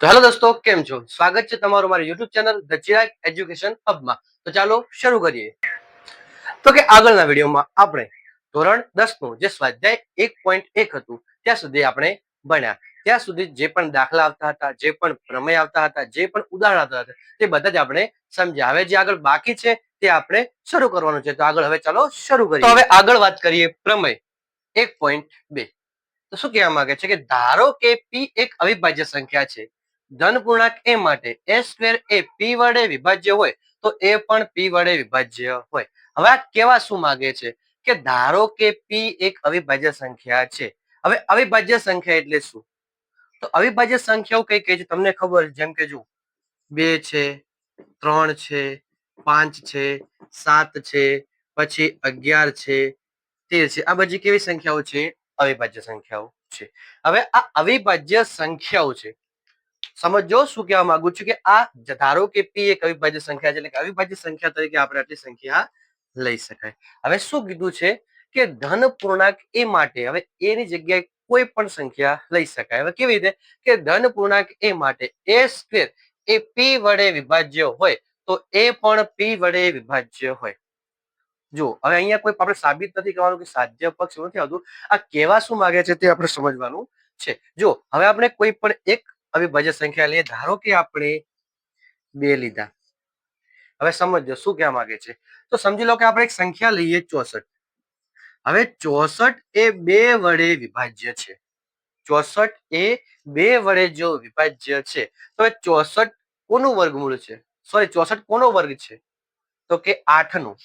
તો હેલો દોસ્તો, કેમ છો? સ્વાગત છે તમારું મારી YouTube channel the Chirag education હબમાં. તો ચાલો શરૂ કરીએ. તો કે આગળના વિડીયોમાં આપણે ધોરણ 10 નું જે સ્વાધ્યાય 1.1 હતું ત્યાં સુધી આપણે ભણ્યા. ત્યાં સુધી જે પણ દાખલા આવતા હતા, જે પણ પ્રમેય આવતા હતા, જે પણ ઉદાહરણ આવતા હતા, તે બધા જ આપણે સમજ્યા. હવે જે આગળ બાકી છે તે આપણે શરૂ કરવાનું છે. તો આગળ હવે ચાલો શરૂ કરીએ. તો હવે આગળ વાત કરીએ પ્રમેય 1.2. તો શું કહેવા માંગે છે કે ધારો કે p એક અવિભાજ્ય સંખ્યા છે. ધન પૂર્ણાંક a માટે a સ્ક્વેર એ p વડે વિભાજ્ય હોય તો a પણ p વડે વિભાજ્ય હોય. હવે આ કેવા શું માંગે છે કે ધારો કે p એક અવિભાજ્ય સંખ્યા છે. હવે અવિભાજ્ય સંખ્યા એટલે શું? તો અવિભાજ્ય સંખ્યાઓ કઈ કઈ છે તમને ખબર? જેમ કે જો 2 છે, 3 છે, 5 છે, 7 છે, પછી 11 છે, 13 છે. આ બધી કેવી સંખ્યાઓ છે? અવિભાજ્ય સંખ્યાઓ છે. હવે આ અવિભાજ્ય સંખ્યાઓ છે. સમજો શું કહેવા માંગુ છું કે આ ધારો કે p એક અવિભાજ્ય સંખ્યા છે, એટલે કે અવિભાજ્ય સંખ્યા તરીકે આપણે આટલી સંખ્યા લઈ શકાય. હવે શું કીધું છે કે ધન પૂર્ણાંક a માટે હવે a ની જગ્યાએ કોઈ પણ સંખ્યા લઈ શકાય. હવે કેવી રીતે કે ધન પૂર્ણાંક a માટે a સ્ક્વેર એ p વડે વિભાજ્ય હોય તો a પણ p વડે વિભાજ્ય હોય. જો હવે અહીંયા કોઈ આપણે સાબિત નથી કરવાનું કે સાધ્ય પક્ષ નથી આવતું. આ કેવા શું માંગે છે તે આપણે સમજવાનું છે. જો હવે આપણે કોઈ પણ એક અવિભાજ્ય સંખ્યા લઈએ. ધારો કે આપણે 2 લીધા. હવે સમજો શું કહેવા માંગે છે. તો સમજી લો કે આપણે એક સંખ્યા લઈએ 64. હવે 64 એ 2 વડે વિભાજ્ય છે. 64 એ 2 વડે જો વિભાજ્ય છે તો 64 કોનું વર્ગમૂળ છે? સોરી, 64 કોનો વર્ગ છે? તો કે 8 નું.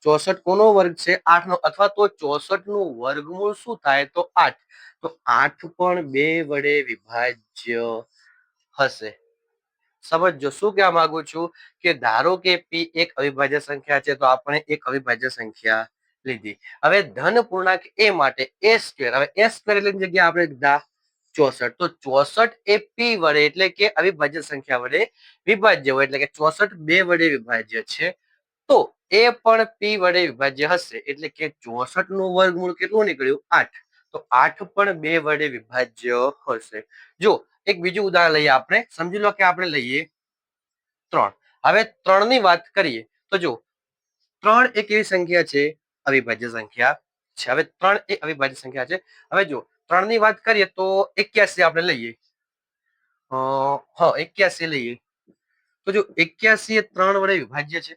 64 કોનો વર્ગ છે? 8 નો. અથવા તો 64 નું વર્ગમૂળ શું થાય? તો 8. તો 8 પણ 2 વડે વિભાજ્ય હશે. સમજો શું કહેવા માંગુ છું કે ધારો કે p એક અવિભાજ્ય સંખ્યા છે તો આપણે એક અવિભાજ્ય સંખ્યા લીધી. હવે ધન પૂર્ણાંક a માટે a સ્ક્વેર. હવે a સ્ક્વેર એટલે જગ્યાએ આપણે લીધા 64. તો 64 એ p વડે એટલે કે અવિભાજ્ય સંખ્યા વડે વિભાજ્ય હોય, એટલે કે 64 2 વડે વિભાજ્ય છે તો એ પણ p વડે વિભાજ્ય હશે. એટલે કે 64 નું વર્ગમૂળ કેટલું નીકળ્યું? 8. તો 8 પણ 2 વડે વિભાજ્ય હશે. જો એક બીજું ઉદાહરણ લઈએ આપણે. સમજી લો કે આપણે લઈએ 3. હવે 3 ની વાત કરીએ તો જો 3 એક એવી સંખ્યા છે, અવિભાજ્ય સંખ્યા છે. હવે 3 એ અવિભાજ્ય સંખ્યા છે. હવે જો 3 ની વાત કરીએ તો 81 આપણે લઈએ. 81 લઈએ તો જો 81 એ 3 વડે વિભાજ્ય છે.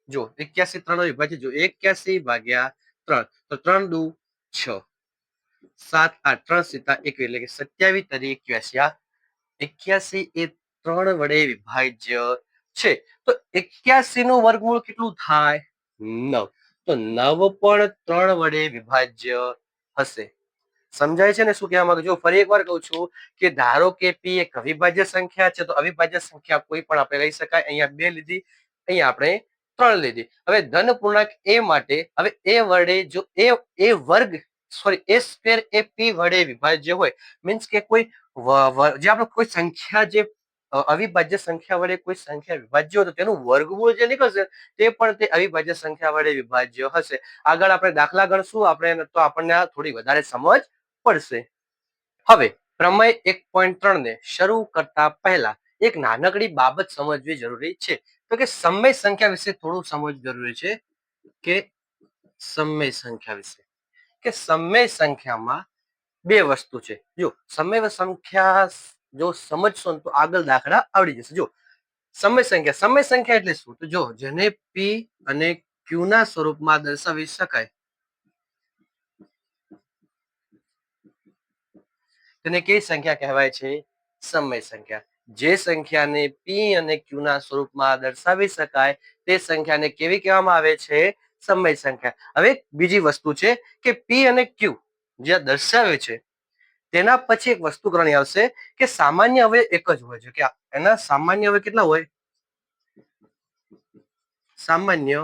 જો 81 3 વડે વિભાજ્ય. જો 81 ભાગ્યા 3 તો 3 દુ 6, 7 8 3 7 21 એટલે કે 27 તરી 81. 81 એ 3 વડે વિભાજ્ય છે. તો 81 નું વર્ગમૂળ કેટલું થાય? 9. તો 9 પણ 3 વડે વિભાજ્ય હશે. સમજાય છે ને શું કહેવા માંગુ છું? ફરી એકવાર કહું છું કે ધારો કે p એક અવિભાજ્ય સંખ્યા છે તો અવિભાજ્ય સંખ્યા કોઈ પણ આપણે લઈ શકાય. અહીંયા 2 લીધી, અહીંયા આપણે 3 લીધી. હવે ધન પૂર્ણાંક a માટે હવે a વડે જો a વર્ગ sorry a square A p વડે વિભાજ્ય હોય, મીન્સ કે કોઈ જે આપણે કોઈ સંખ્યા જે અવિભાજ્ય સંખ્યા વડે કોઈ સંખ્યા વિભાજ્ય હોય તો તેનું વર્ગમૂળ જે નીકળશે તે પણ તે અવિભાજ્ય સંખ્યા વડે વિભાજ્ય હશે. આગળ આપણે દાખલા ગણશું આપણે તો આપણને થોડી વધારે સમજ પડશે. હવે પ્રમેય 1.3 ને શરૂ કરતા પહેલા એક નાનકડી બાબત સમજવી જરૂરી છે. તો કે સમય સંખ્યા વિશે થોડું સમજવું જરૂરી છે. કે સમય સંખ્યા વિશે કે સમય સંખ્યામાં બે વસ્તુ છે. જો સમય સંખ્યા જો સમજશો તો આગળ દાખલા આવડી જશે. જો સમય સંખ્યા એટલે શું? તો જો જેને p અને q ના સ્વરૂપમાં દર્શાવી શકાય તેને કેવી સંખ્યા કહેવાય છે? સમય સંખ્યા. જે સંખ્યાને p અને q ના સ્વરૂપમાં દર્શાવી શકાય તે સંખ્યાને કેવી કહેવામાં આવે છે? સમય સંખ્યા. હવે બીજી વસ્તુ છે કે p અને q જે દર્શાવે છે તેના પછી એક વસ્તુ કરવાની આવશે કે સામાન્ય અવયવ એક જ હોય છે. કે એના સામાન્ય અવયવ કેટલા હોય? સામાન્ય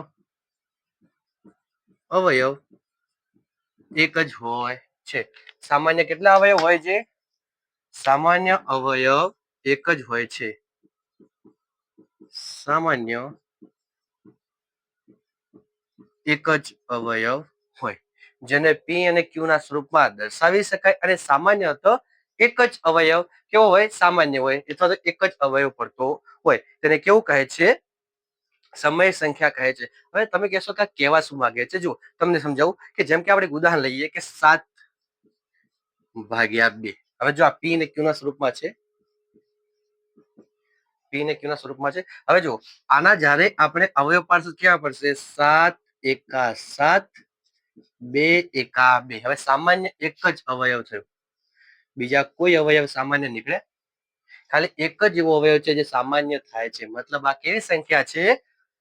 અવયવ એક જ હોય છે. સામાન્ય કેટલા અવયવ હોય છે? સામાન્ય અવયવ એક જ હોય છે. સામાન્ય એક જ અવયવ હોય જેને p અને q ના સ્વરૂપમાં દર્શાવી શકાય અને સામાન્ય તો એક જ અવયવ કેવો હોય? સામાન્ય હોય અથવા તો એક જ અવયવ પડતો હોય તેને કેવું કહે છે? સમય સંખ્યા કહે છે. હવે તમે કહેશો કે કેવા શું માંગે છે? જો તમને સમજાવું કે જેમ કે આપણે ઉદાહરણ લઈએ કે 7/2. હવે જો આ પી અને ક્યુ ના સ્વરૂપમાં છે, પી ને ક્યુ ના સ્વરૂપમાં છે. હવે જો આના જ્યારે આપણે અવયવ પાડશું ક્યાં પડશે? 7 એકા 7, 2 એકા 2. હવે સામાન્ય એક જ અવયવ થયો, બીજા કોઈ અવયવ સામાન્ય નીકળે? ખાલી એક જ એવો અવયવ છે જે સામાન્ય થાય છે. મતલબ આ કેવી સંખ્યા છે?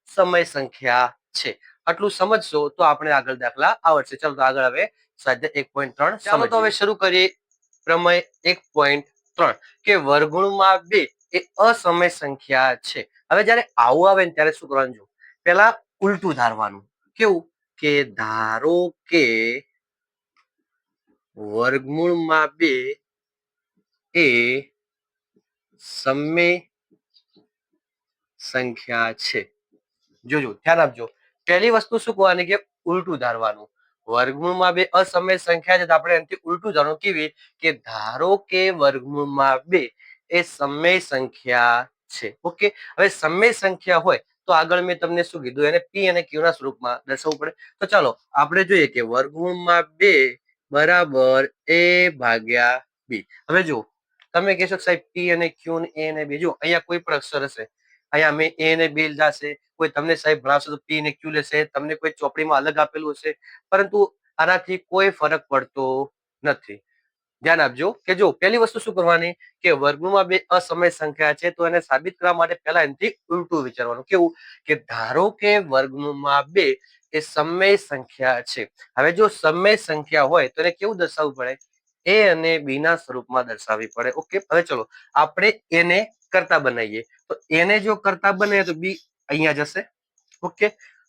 સમય સંખ્યા છે. આટલું સમજશો તો આપણે આગળ દાખલા આવડશે. ચાલો તો આગળ હવે સ્વાધ્યાય 1.3 ચાલો તો હવે શરૂ કરીએ પ્રમેય 1.3 કે વર્ગમૂળમાં 2 એ અસમય સંખ્યા છે. હવે જ્યારે આવું આવે ને ત્યારે શું કરવાનું? જો પેલા ઉલટું ધારવાનું. કેવું? કે ધારો કે વર્ગમૂળમાં 2 એ સમય સંખ્યા છે. જોજો ધ્યાન આપજો. પહેલી વસ્તુ શું કહેવાની કે ઉલટું ધારવાનું. વર્ગમૂળમાં 2 અસમય સંખ્યા છે તો આપણે એનાથી ઉલટું ધારવાનું. કેવી? કે ધારો કે વર્ગમૂળમાં 2 એ સમય સંખ્યા છે. ઓકે, હવે સમય સંખ્યા હોય તો આગળ મેં તમને શું કીધું? એને પી અને ક્યુ ના સ્વરૂપમાં દર્શાવવું પડે. તો ચાલો આપણે જોઈએ કે વર્ગમૂળમાં 2 બરાબર a ભાગ્યા b. હવે જો તમે કહેશો સાહેબ પી અને ક્યુ ને એ અને બી, જો અહીંયા કોઈ પણ અક્ષર હશે, અહીંયા મેં એ અને બી લીધા છે. કોઈ તમને સાહેબ ભણાવશે તો પી ને ક્યુ લેશે, તમને કોઈ ચોપડીમાં અલગ આપેલું હશે, પરંતુ આનાથી કોઈ ફરક પડતો નથી. ધ્યાન આપજો કે જો પહેલી વસ્તુ શું કરવાની કે વર્ગમૂળમાં 2 અસમય સંખ્યા છે તો એને સાબિત કરવા માટે પહેલા એનાથી ઉલટું વિચારવાનું. કેવું? કે ધારો કે વર્ગમૂળમાં 2 એ સમય સંખ્યા છે. હવે જો સમય સંખ્યા હોય તો એને કેવું દર્શાવવું પડે? એ અને બી ના સ્વરૂપમાં દર્શાવવી પડે. ઓકે, હવે ચલો આપણે એને કરતા બનાવીએ. તો એને જો કરતા બને તો બી અહીંયા જશે. ઓકે,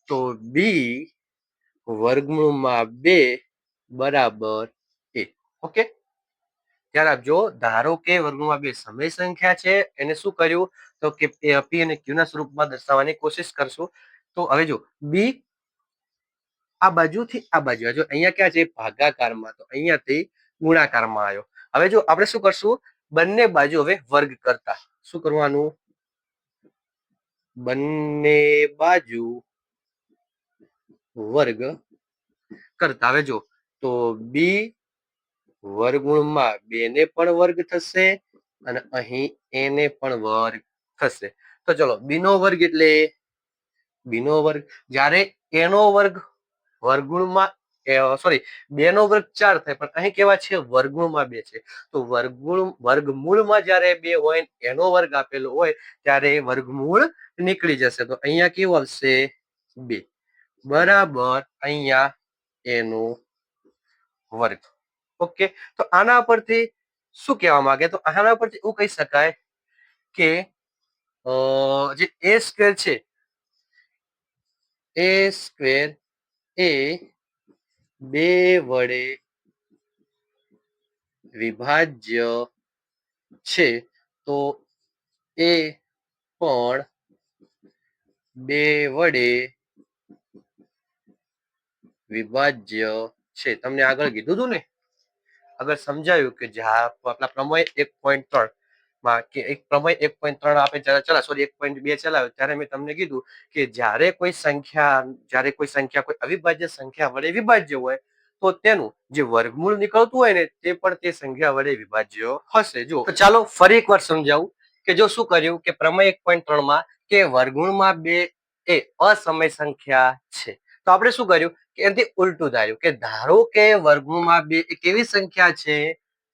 તો બી વર્ગમૂળમાં 2 બરાબર a. ઓકે, ધ્યાન આપજો. ધારો કે વર્ગમૂળમાં 2 સમય સંખ્યા છે, એને શું કર્યું તો કે પી અને ક્યુ ના સ્વરૂપમાં દર્શાવવાની કોશિશ કરશું. તો હવે જો બી આ બાજુથી આ બાજુ, જો અહીંયા ક્યાં છે? ભાગાકારમાં, તો અહીંયાથી ગુણાકારમાં આવ્યો. હવે જો આપણે શું કરશું? બંને બાજુ હવે વર્ગ કરતા. શું કરવાનું? બંને બાજુ વર્ગ કરતા. હવે જો તો બી વર્ગમૂળમાં 2 ને પણ વર્ગ થશે અને અહીં એ ને પણ વર્ગ થશે. તો ચલો બી નો વર્ગ એટલે બી નો વર્ગ. જ્યારે એ નો વર્ગ વર્ગમૂળમાં સોરી 2 નો વર્ગ 4 થાય, પણ અહીં કેવા છે? વર્ગમૂળમાં 2 છે. તો વર્ગમૂળમાં જ્યારે 2 હોય એનો વર્ગ આપેલો હોય ત્યારે વર્ગમૂળ નીકળી જશે. તો અહીંયા કેવું આવશે? 2 બરાબર અહીંયા એનો વર્ગ. ઓકે, તો આના પરથી શું કહેવા માંગે? તો આના પરથી એવું કહી શકાય કે જે એ સ્ક્વેર છે, એ સ્ક્વેર એ 2 વડે વિભાજ્ય છે. તો એ પણ 2 વડે વિભાજ્ય છે. તમને આગળ કીધું હતું ને, આગળ સમજાયું કે આપણા પ્રમેય 1.3 માં કે એક પ્રમેય 1.3 આપણે ચલા સોરી 1.2 ચલાવ્યો ત્યારે મેં તમને કીધું કે જ્યારે કોઈ સંખ્યા કોઈ અવિભાજ્ય સંખ્યા વડે વિભાજ્ય હોય તો તેનું જે વર્ગમૂળ નીકળતું હોય ને તે પણ તે સંખ્યા વડે વિભાજ્ય હશે. જો તો ચાલો ફરી એકવાર સમજાવું કે જો શું કર્યું કે પ્રમેય 1.3 માં કે વર્ગમૂળમાં 2 એ અસમય સંખ્યા છે. તો આપણે શું કર્યું કે એનાથી ઉલટું ધાર્યું કે ધારો કે વર્ગમૂળમાં 2 એ કેવી સંખ્યા છે?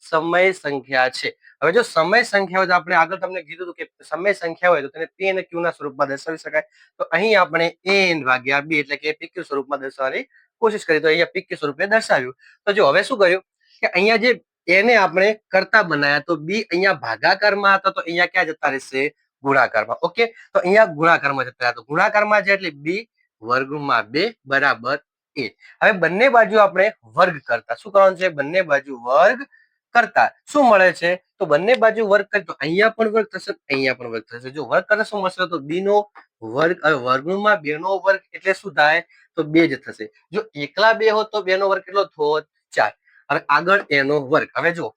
સમય સંખ્યા છે. હવે જો સમય સંખ્યા હોય તો આપણે આગળ તમને કીધું હતું કે સમય સંખ્યા હોય તો તેને પી અને ક્યુ ના સ્વરૂપમાં દર્શાવી શકાય. તો અહીં આપણે એ ભાગ્યા બી એટલે કે પીક્યુ સ્વરૂપમાં દર્શાવવાની કોશિશ કરી. તો અહીંયા પીક્યુ સ્વરૂપે દર્શાવ્યું. તો જો હવે શું કર્યું કે અહીંયા જે એને આપણે કરતા બનાવ્યા તો બી અહીંયા ભાગાકારમાં હતા, તો અહીંયા ક્યાં જતા રહેશે? ગુણાકારમાં. ઓકે, તો અહીંયા ગુણાકારમાં જતા રહ્યા. તો ગુણાકારમાં છે એટલે બી વર્ગમાં 2 બરાબર એ. હવે બંને બાજુ આપણે વર્ગ કરતા. શું કરવાનું છે? બંને બાજુ વર્ગ કરતા. શું મળે છે? તો બંને બાજુ વર્ગ કરી તો અહીંયા પણ વર્ગ થશે, અહીંયા પણ વર્ગ થશે. જો વર્ગ કરતા શું મળશે? તો બી નો વર્ગ. હવે વર્ગમૂળમાં 2 નો વર્ગ એટલે શું થાય? તો 2 જ થશે. જો એકલા 2 હોત તો 2 નો વર્ગ કેટલો થોત? 4. હવે આગળ એનો વર્ગ. હવે જો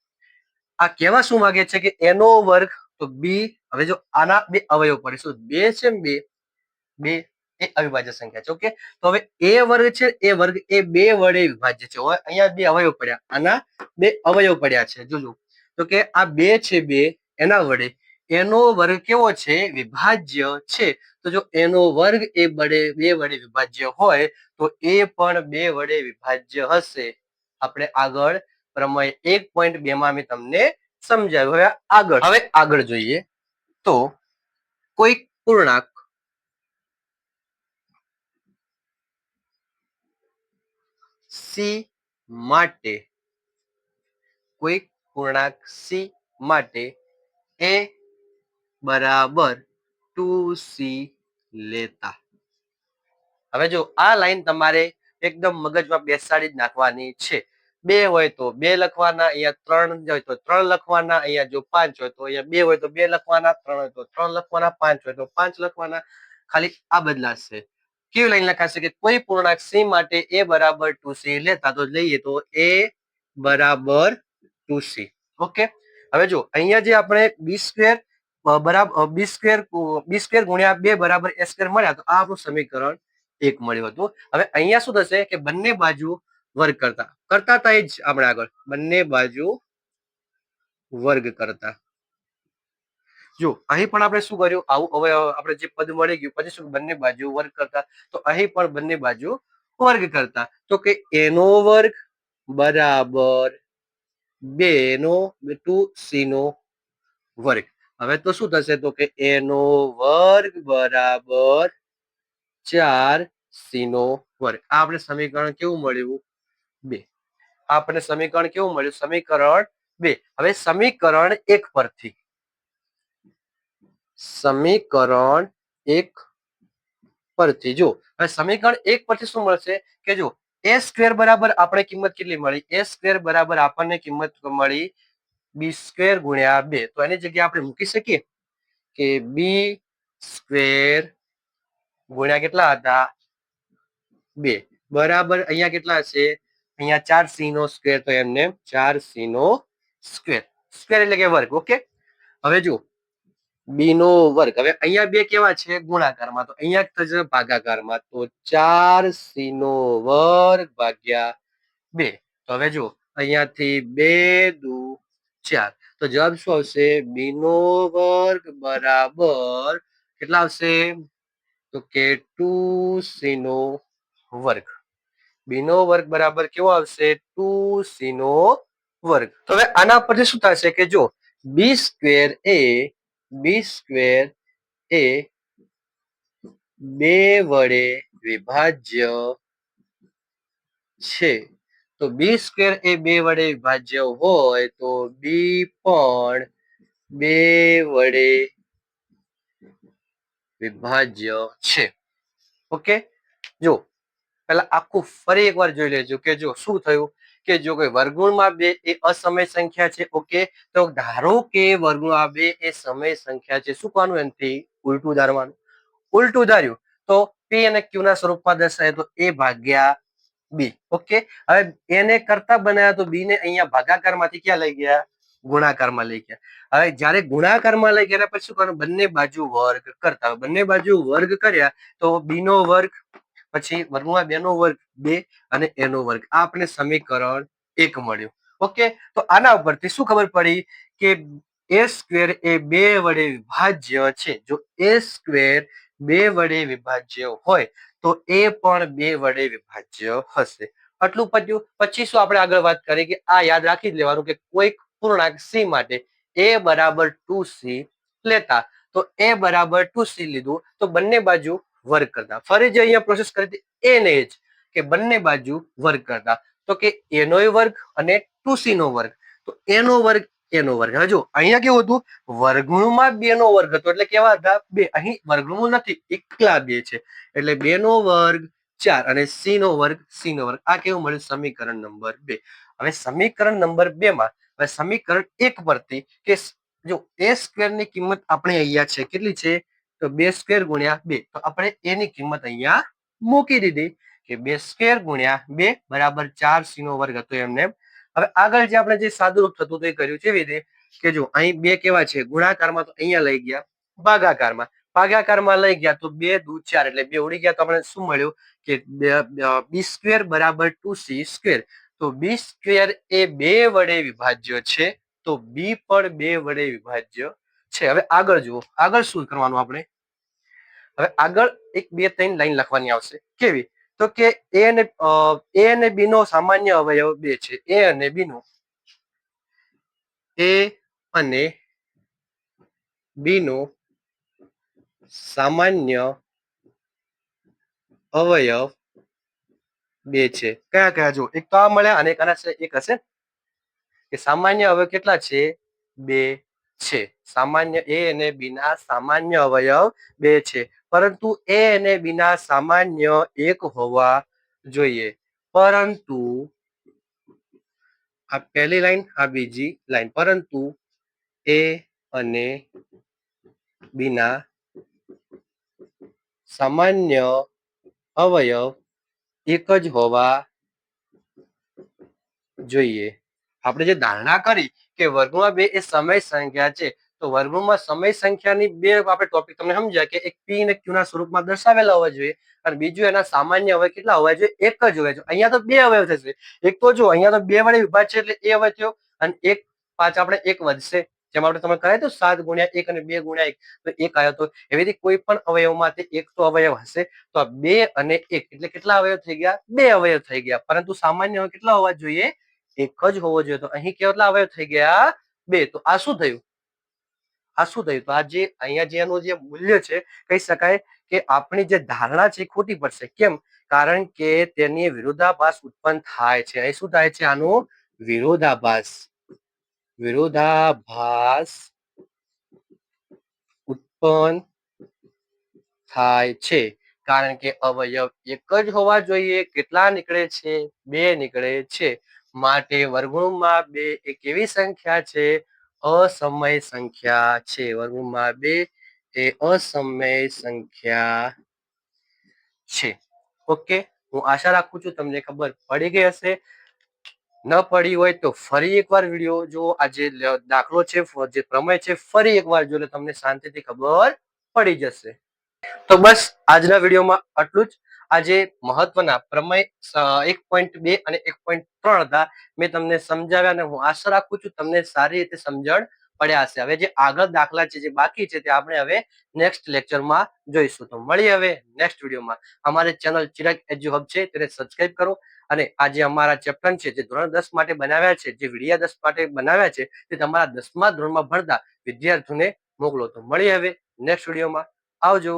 આ કહેવા શું માંગે છે કે એનો વર્ગ તો બી. હવે જો આના બે અવયવ પડે શું બે છે બે બે એ અવિભાજ્ય સંખ્યા છે. ઓકે, તો હવે એ વર્ગ છે એ વર્ગ એ બે વડે વિભાજ્ય છે. હવે અહીંયા બે અવયવ પડ્યા, આના બે અવયવ પડ્યા છે. જોજો તો કે આ બે છે બે એના વડે એનો વર્ગ કેવો છે વિભાજ્ય છે. તો જો એનો વર્ગ એ બે વડે વિભાજ્ય હોય તો એ પણ બે વડે વિભાજ્ય હશે. આપણે આગળ પ્રમેય 1.2 માં મેં તમને સમજાવ્યું. હવે આગળ જોઈએ તો કોઈક પૂર્ણાંક સી માટે કોઈક પૂર્ણાંક સી માટે એ બરાબર 2c લેતા. હવે જો આ લાઈન તમારે એકદમ મગજમાં બેસાડી જ નાખવાની છે. બે હોય તો બે લખવાના, અહીંયા ત્રણ હોય તો ત્રણ લખવાના, અહીંયા જો પાંચ હોય તો અહીંયા બે હોય તો બે લખવાના, ત્રણ હોય તો ત્રણ લખવાના, પાંચ હોય તો પાંચ લખવાના. ખાલી આ બદલાશે. કેવી લાઈન લખાશે કે કોઈ પૂર્ણાંક સી માટે એ બરાબર 2c લેતા. તો લઈએ તો એ બરાબર 2c. ઓકે, હવે જો અહીંયા જે આપણે બી સ્ક્વેર બરાબર બી સ્ક્વેર ગુણ્યા 2 બરાબર એ સ્ક્વેર મળ્યા તો આ આપણું સમીકરણ 1 મળ્યું હતું. હવે અહીંયા શું થશે કે બંને બાજુ વર્ગ કરતા હતા જ આપણે આગળ બંને બાજુ વર્ગ કરતા. જો અહીં પણ આપણે શું કર્યું આવું. હવે આપણે જે પદ મળી ગયું પછી શું બંને બાજુ વર્ગ કરતા. તો અહીં પણ બંને બાજુ વર્ગ કરતા. તો કે એનો વર્ગ બરાબર 2c નો વર્ગ. હવે તો શું થશે તો કે એનો વર્ગ બરાબર 4c નો વર્ગ. આ આપણે સમીકરણ કેવું મળ્યું 2. આપણે સમીકરણ કેવું મળ્યું સમીકરણ 2. હવે સમીકરણ 1 પરથી જો હવે સમીકરણ 1 પરથી શું મળશે કે જો એ સ્ક્વેર બરાબર આપણે કિંમત કેટલી મળી એ સ્ક્વેર બરાબર આપણને કિંમત મળી બી સ્ક્વેર ગુણ્યા 2. તો એની જગ્યાએ આપણે મૂકી શકીએ કે બી સ્ક્વેર ગુણ્યા કેટલા હતા 2 બરાબર અહીંયા કેટલા હશે અહીંયા 4c નો સ્ક્વેર. તો એમને 4c નો સ્ક્વેર. સ્ક્વેર એટલે કે વર્ગ. ઓકે, હવે જો બી નો વર્ગ. હવે અહીંયા બે કેવા છે ગુણાકારમાં તો અહીંયા થશે ભાગાકારમાં. તો 4c નો વર્ગ ભાગ્યા 2. તો હવે જો અહીંયાથી 2 દુ 4. તો જવાબ શું આવશે બી નો વર્ગ બરાબર કેટલા આવશે તો કે 2c નો વર્ગ. બી નો વર્ગ બરાબર કેવો આવશે 2c નો વર્ગ. તો હવે આના પરથી શું થશે કે જો બી સ્ક્વેર એ 2 વડે વિભાજ્ય છે. તો બી સ્ક્વેર એ 2 વડે વિભાજ્ય હોય તો બી પણ 2 વડે વિભાજ્ય છે. ઓકે, જો પહેલા આખું ફરી એકવાર જોઈ લેજો કે જો શું થયું કે જો કોઈ વર્ગમૂળમાં 2 એ અસમય સંખ્યા છે. ઓકે, તો ધારો કે વર્ગમૂળમાં 2 એ સમય સંખ્યા છે. શું કરવાનું એનાથી ઉલટું ધારવાનું. ઉલટું ધાર્યું તો પી અને ક્યુ ના સ્વરૂપમાં દર્શાય તો એ ભાગ્યા બી. ઓકે, હવે એને કરતા બનાવ્યા તો બી ને અહીંયા ભાગાકારમાંથી ક્યાં લઈ ગયા ગુણાકારમાં લઈ ગયા. હવે જ્યારે ગુણાકારમાં લઈ ગયા પછી શું કરવાનું બંને બાજુ વર્ગ કરતા. બંને બાજુ વર્ગ કર્યા તો બી નો વર્ગ પછી વર્ગમાં 2 નો વર્ગ 2 અને એનો વર્ગ. આ આપણે સમીકરણ 1 મળ્યું. ઓકે, તો આના ઉપરથી શું ખબર પડી કે એ સ્ક્વેર એ 2 વડે વિભાજ્ય છે. જો એ સ્ક્વેર 2 વડે વિભાજ્ય હોય તો એ પણ 2 વડે વિભાજ્ય હશે. આટલું પત્યું. પછી શું આપણે આગળ વાત કરીએ કે આ યાદ રાખી જ લેવાનું કે કોઈક પૂર્ણાંક સી માટે એ બરાબર 2c લેતા. તો એ બરાબર 2c લીધું તો બંને બાજુ વર્ગ કરતા. ફરી જે અહીંયા પ્રોસેસ કરી હતી એને જ કે બંને બાજુ વર્ગ કરતા. તો કે એનોય વર્ગ અને 2c નો વર્ગ. તો એનો વર્ગ એનો વર્ગ. હવે જો અહીંયા કેવું હતું વર્ગમૂળમાં 2 નો વર્ગ હતો એટલે કેવા હતા 2. અહીં વર્ગમૂળ નથી એકલા 2 છે એટલે 2 નો વર્ગ 4 અને c નો વર્ગ c નો વર્ગ. આ કેવું મળ્યું સમીકરણ નંબર 2. હવે સમીકરણ નંબર 2 માં હવે સમીકરણ 1 પરથી કે જો એ સ્ક્વેર ની કિંમત આપણે અહીંયા છે કેટલી છે તો 2 સ્ક્વેર ગુણ્યા 2. તો આપણે એની કિંમત અહીંયા મૂકી દીધી કે 2 સ્ક્વેર ગુણ્યા 2 બરાબર 4c નો વર્ગ હતો એમને હવે આગળ જે આપણે જે સાદુરૂપ થતું હતું એ કર્યું છે એવી રીતે કે જો અહીં બે કેવા છે ગુણાકારમાં તો અહીંયા લઈ ગયા ભાગાકારમાં લઈ ગયા તો 2 દુ 4 એટલે 2 ઉડી ગયા તો આપણે શું મળ્યું કે બી સ્ક્વેર બરાબર 2c². તો બી સ્ક્વેર એ 2 વડે વિભાજ્ય છે તો બી પણ 2 વડે વિભાજ્ય છે. હવે આગળ જુઓ આગળ શું કરવાનું આપણે હવે આગળ 1 2 3 લાઈન લખવાની આવશે કેવી તો કે એ અને બી નો સામાન્ય અવયવ 2 છે. એ અને બી નો સામાન્ય અવયવ 2 છે. કયા કયા જો એક તો આ મળ્યા અને એક હશે કે સામાન્ય અવયવ કેટલા છે 2 છે. સામાન્ય એ અને બી ના સામાન્ય અવયવ 2 છે પરંતુ એ અને બી ના સામાન્ય 1 હોવા જોઈએ. પરંતુ આ પહેલી લાઈન આ બીજી લાઈન પરંતુ એ અને બી ના સામાન્ય અવયવ 1 જ હોવા જોઈએ. આપણે જે ધારણા કરી કે વર્ગમાં 2 એ સમય સંખ્યા છે તો વર્ગમાં સમય સંખ્યાની બે આપણે ટોપિક તમને સમજ્યા કે એક પી અને ક્યુ ના સ્વરૂપમાં દર્શાવેલા હોવા જોઈએ અને બીજું એના સામાન્ય અવયવ કેટલા હોવા જોઈએ 1 જ હોવા જોઈએ. અહીંયા તો 2 અવયવ થશે. એક તો જો અહીંયા તો 2 વડે વિભાજ્ય છે એટલે એ અવયવ થયો અને 1 5 આપણે 1 વધશે જેમ આપણે તમે કહે તો 7 ગુણ્યા 1 અને 2 ગુણ્યા 1 તો 1 આવ્યો તો એવી રીતે કોઈ પણ અવયવમાંથી એક તો અવયવ હશે તો 2 અને 1 એટલે કેટલા અવયવ થઈ ગયા 2 અવયવ થઈ ગયા પરંતુ સામાન્ય અવયવ કેટલા હોવા જોઈએ 1 જ હોવો જોઈએ. તો અહીં કેટલા અવયવ થઈ ગયા 2. તો આ શું થયું તો આ જે અહીંયા જે એનું જે મૂલ્ય છે કહી શકાય કે આપણી જે ધારણા છે એ ખોટી પડશે. કેમ કારણ કે તેની વિરોધાભાસ ઉત્પન્ન થાય છે. અહીં શું થાય છે આનું વિરોધાભાસ ઉત્પન્ન થાય છે કારણ કે અવયવ 1 જ હોવા જોઈએ. કેટલા નીકળે છે 2 નીકળે છે. માટે વર્ગમૂળમાં 2 એ કેવી સંખ્યા છે અસમય સંખ્યા છે. વર્ગમૂળમાં 2 એ અસમય સંખ્યા છે. ઓકે હું આશા રાખું છું તમને ખબર પડી ગઈ હશે. ન પડી હોય તો ફરી એકવાર વિડીયો જો આ જે દાખલો છે જે પ્રમેય છે ફરી એકવાર જો એટલે તમને શાંતિથી ખબર પડી જશે. તો બસ આજના વિડીયોમાં આટલું જ. આજે મહત્વના પ્રમેય 1.2 અને 1.3 હતા મેં તમને સમજાવ્યા અને હું આશા રાખું છું તમને સારી રીતે સમજણ પડ્યા હશે. હવે જે આગળ દાખલા છે જે બાકી છે તે આપણે હવે નેક્સ્ટ લેક્ચરમાં જોઈશું. તો મળીએ હવે નેક્સ્ટ વિડીયોમાં. અમારી ચેનલ ચિરાગ એજ્યુ હબ છે તેને સબસ્ક્રાઇબ કરો અને આ જે અમારા ચેપ્ટર છે જે ધોરણ 10 માટે બનાવ્યા છે જે વિડિયા 10 માટે બનાવ્યા છે તે તમારા 10મા ધોરણમાં ભણતા વિદ્યાર્થીઓને મોકલો. તો મળીએ હવે નેક્સ્ટ વિડીયોમાં. આવજો.